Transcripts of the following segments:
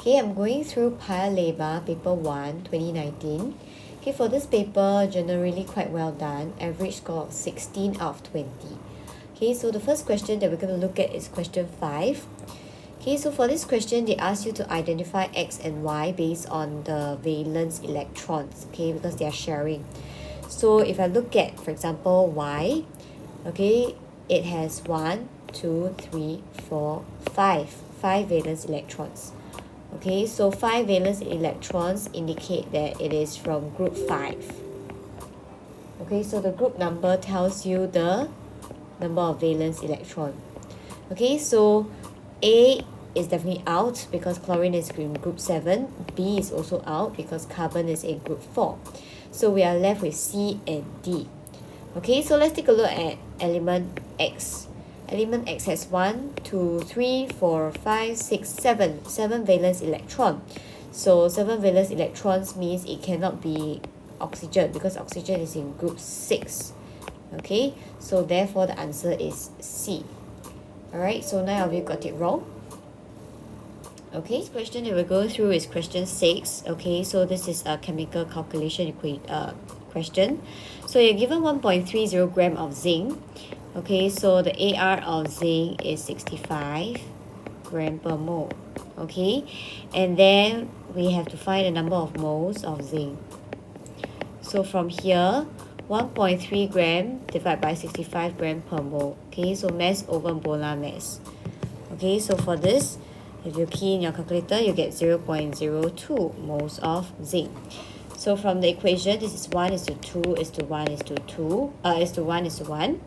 Okay, I'm going through Paya Lebar paper 1 2019. Okay, for this paper, generally quite well done. Average score of 16 out of 20. Okay, so the first question that we're going to look at is question 5. Okay, so for this question, they ask you to identify X and Y based on the valence electrons, okay, because they are sharing. So if I look at, for example, Y, okay, it has 1, 2, 3, 4, 5 valence electrons. Okay, so 5 valence electrons indicate that it is from group 5. Okay, so the group number tells you the number of valence electron. Okay, so A is definitely out because chlorine is in group 7. B is also out because carbon is in group 4. So we are left with C and D. Okay, so let's take a look at element X. Element X has 1, 2, 3, 4, 5, 6, 7 valence electron. So 7 valence electrons means it cannot be oxygen because oxygen is in group 6. Okay, so therefore the answer is C. Alright, so 9 of you got it wrong. Okay, this question that we'll go through is question 6. Okay, so this is a chemical calculation question. So you're given 1.30 gram of zinc. Okay, so the AR of zinc is 65 gram per mole. Okay, and then we have to find the number of moles of zinc. So from here, 1.3 gram divided by 65 gram per mole. Okay, so mass over molar mass. Okay, so for this, if you key in your calculator, you get 0.02 moles of zinc. So from the equation, this is 1 is to 2 is to 1 is to 2, is to 1 is to 1.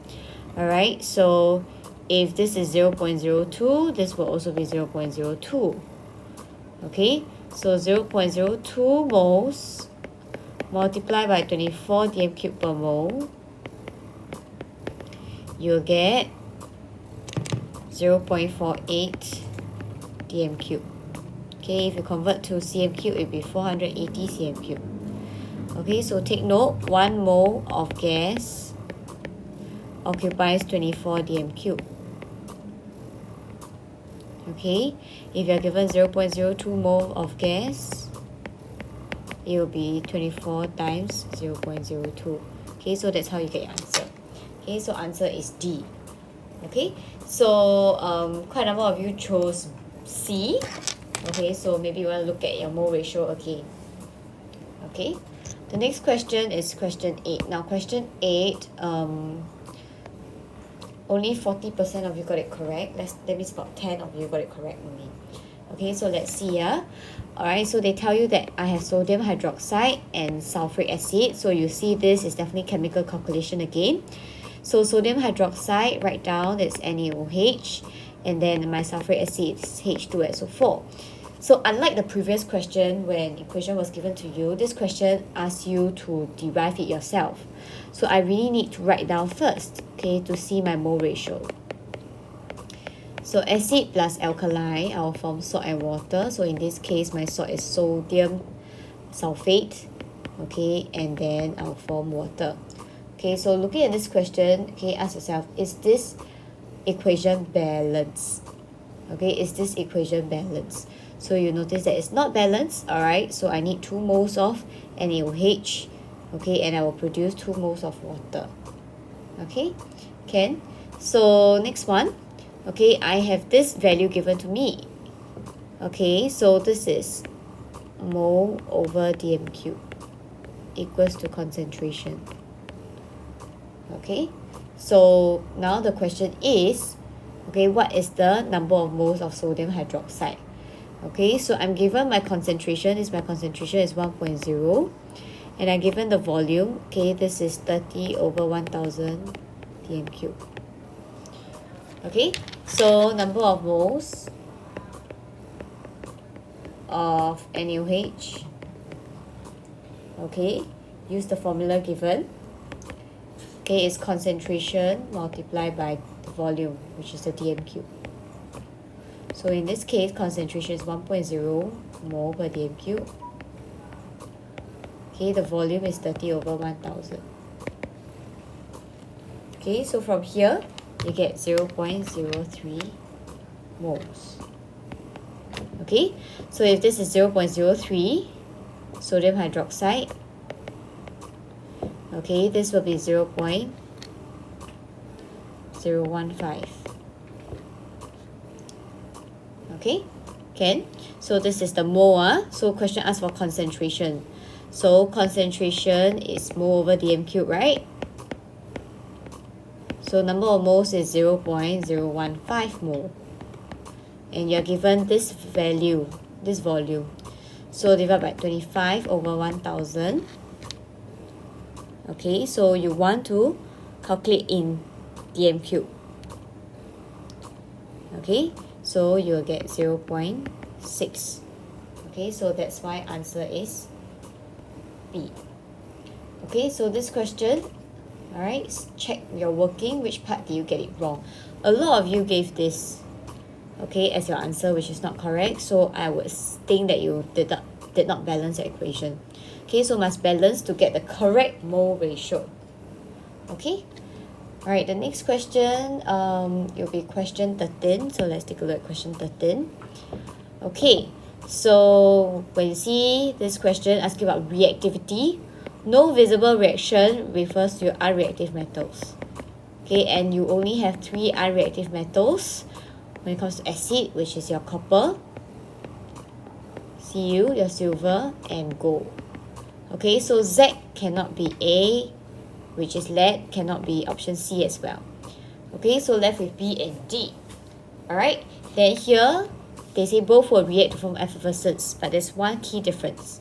Alright, so if this is 0.02, this will also be 0.02. Okay, so 0.02 moles multiplied by 24 dm cube per mole, you'll get 0.48 dm cube. Okay, if you convert to cm cube, it will be 480 cm cube. Okay, so take note, 1 mole of gas occupies 24 dm cube. Okay, if you're given 0.02 mole of gas, it will be 24 times 0.02. Okay, so that's how you get your answer. Okay, so answer is D. Okay, so quite a number of you chose C. Okay, so maybe you want to look at your mole ratio again. Okay, the next question is question 8. Now question 8, only 40% of you got it correct. That means about 10 of you got it correct only. Okay, so let's see. Alright, so they tell you that I have sodium hydroxide and sulfuric acid. So you see this is definitely chemical calculation again. So sodium hydroxide, write down it's NaOH, and then my sulfuric acid is H2SO4. So unlike the previous question when equation was given to you, this question asks you to derive it yourself. So I really need to write down first, okay, to see my mole ratio. So acid plus alkali, I'll form salt and water. So in this case, my salt is sodium sulfate, okay, and then I'll form water. Okay, so looking at this question, okay, ask yourself, is this equation balanced? Okay, is this equation balanced? So you notice that it's not balanced, alright, so I need 2 moles of NaOH, okay, and I will produce 2 moles of water. Okay, can? So next one, okay, I have this value given to me. Okay, so this is mole over dm cube equals to concentration. Okay, so now the question is, okay, what is the number of moles of sodium hydroxide? Okay, so I'm given my concentration is 1.0, and I'm given the volume, okay, this is 30 over 1000 dm cube. Okay, so number of moles of NaOH, okay, use the formula given. Okay, is concentration multiplied by the volume, which is the dm cube. So in this case, concentration is 1.0 mole per dm cube. Okay, the volume is 30 over 1000. Okay, so from here, you get 0.03 moles. Okay, so if this is 0.03 sodium hydroxide, okay, this will be 0.015. Okay, can. So this is the mole. So question asks for concentration. So concentration is mole over dm cubed, right? So number of moles is 0.015 mole. And you're given this value, this volume. So divide by 25 over 1000. Okay, so you want to calculate in dm cubed. Okay, so you'll get 0.6. Okay, so that's why answer is B. Okay, so this question, alright, check your working, which part did you get it wrong. A lot of you gave this, okay, as your answer, which is not correct, so I would think that you did not balance your equation. Okay, so must balance to get the correct mole ratio. Okay, alright, the next question, it will be question 13. So let's take a look at question 13. Okay, so when you see this question asking about reactivity, no visible reaction refers to unreactive metals. Okay, and you only have 3 unreactive metals when it comes to acid, which is your copper, Cu, your silver, and gold. Okay, so Z cannot be A, which is lead, cannot be option C as well. Okay, so left with B and D. Alright, then here they say both will react to form effervescence, but there's one key difference.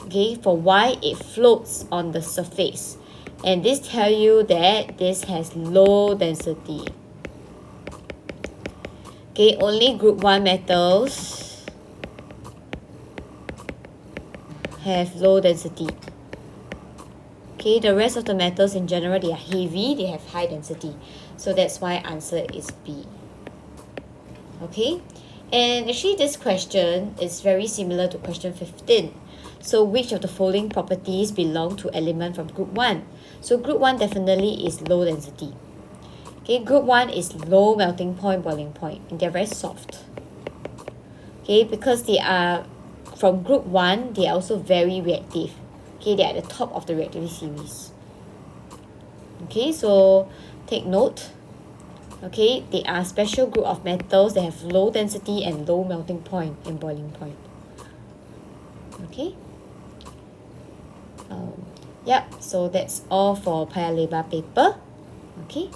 Okay, for Y, it floats on the surface, and this tell you that this has low density. Okay, only group 1 metals have low density. Okay, the rest of the metals in general, they are heavy, they have high density. So that's why answer is B. Okay, and actually this question is very similar to question 15. So which of the following properties belong to element from group 1? So group 1 definitely is low density. Okay, group 1 is low melting point, boiling point, and they're very soft. Okay, because they are from group 1, they are also very reactive. Okay, they are at the top of the reactivity series. Okay, so take note. Okay, they are special group of metals that have low density and low melting point and boiling point. Okay. Yep, so that's all for Paya Lebar paper. Okay.